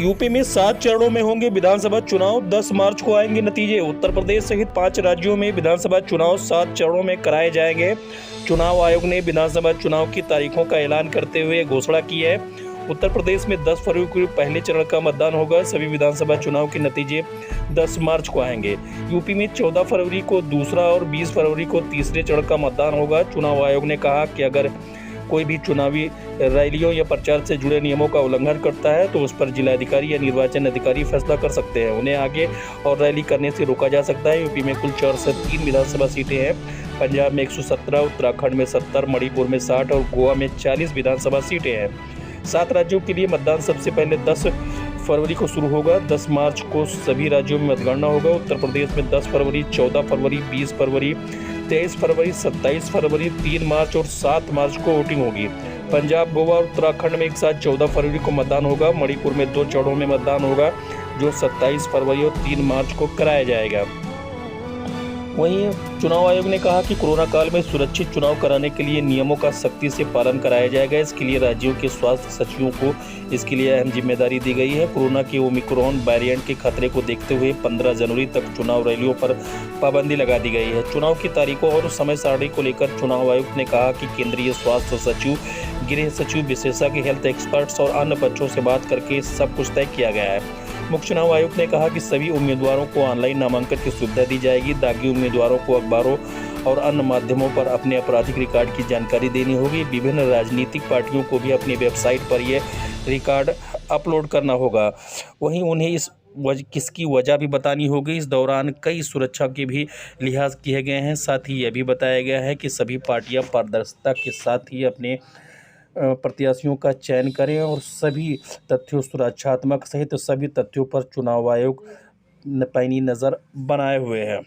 UP में 7 चरणों में होंगे विधानसभा चुनाव। 10 मार्च को आएंगे नतीजे। उत्तर प्रदेश सहित 5 राज्यों में विधानसभा चुनाव 7 चरणों में कराए जाएंगे। चुनाव आयोग ने विधानसभा चुनाव की तारीखों का ऐलान करते हुए घोषणा की है। उत्तर प्रदेश में 10 फरवरी को पहले चरण का मतदान होगा। सभी विधानसभा चुनाव के नतीजे 10 मार्च को आएंगे। यूपी में 14 फरवरी को दूसरा और 20 फरवरी को तीसरे चरण का मतदान होगा। चुनाव आयोग ने कहा कि अगर कोई भी चुनावी रैलियों या प्रचार से जुड़े नियमों का उल्लंघन करता है तो उस पर जिलाधिकारी या निर्वाचन अधिकारी फैसला कर सकते हैं। उन्हें आगे और रैली करने से रोका जा सकता है। यूपी में कुल 403 विधानसभा सीटें हैं। पंजाब में 117, उत्तराखंड में 70, मणिपुर में 60 और गोवा में 40 विधानसभा सीटें हैं। 7 राज्यों के लिए मतदान सबसे पहले 10 फरवरी को शुरू होगा। 10 मार्च को सभी राज्यों में मतगणना होगा। उत्तर प्रदेश में 10 फरवरी, 14 फरवरी, 20 फरवरी, 23 फरवरी, 27 फरवरी, 3 मार्च और 7 मार्च को वोटिंग होगी। पंजाब, गोवा और उत्तराखंड में एक साथ 14 फरवरी को मतदान होगा। मणिपुर में 2 चरणों में मतदान होगा जो 27 फरवरी और 3 मार्च को कराया जाएगा। वहीं चुनाव आयोग ने कहा कि कोरोना काल में सुरक्षित चुनाव कराने के लिए नियमों का सख्ती से पालन कराया जाएगा। इसके लिए राज्यों के स्वास्थ्य सचिवों को इसके लिए अहम जिम्मेदारी दी गई है। कोरोना के ओमिक्रॉन वेरिएंट के खतरे को देखते हुए 15 जनवरी तक चुनाव रैलियों पर पाबंदी लगा दी गई है। चुनाव की तारीखों और समय सारणी को लेकर चुनाव आयुक्त ने कहा कि केंद्रीय स्वास्थ्य सचिव, गृह सचिव, विशेषज्ञ, हेल्थ एक्सपर्ट्स और अन्य पक्षों से बात करके सब कुछ तय किया गया है। मुख्य चुनाव आयुक्त ने कहा कि सभी उम्मीदवारों को ऑनलाइन नामांकन की सुविधा दी जाएगी। दागी उम्मीदवारों को अखबारों और अन्य माध्यमों पर अपने आपराधिक रिकॉर्ड की जानकारी देनी होगी। विभिन्न राजनीतिक पार्टियों को भी अपनी वेबसाइट पर यह रिकॉर्ड अपलोड करना होगा। वहीं उन्हें किसकी वजह भी बतानी होगी। इस दौरान कई सुरक्षा के भी लिहाज किए गए हैं। साथ ही यह भी बताया गया है कि सभी पार्टियां पारदर्शिता के साथ ही अपने प्रत्याशियों का चयन करें और सभी तथ्यों, सुरक्षात्मक सहित सभी तथ्यों पर चुनाव आयोग पैनी नज़र बनाए हुए है।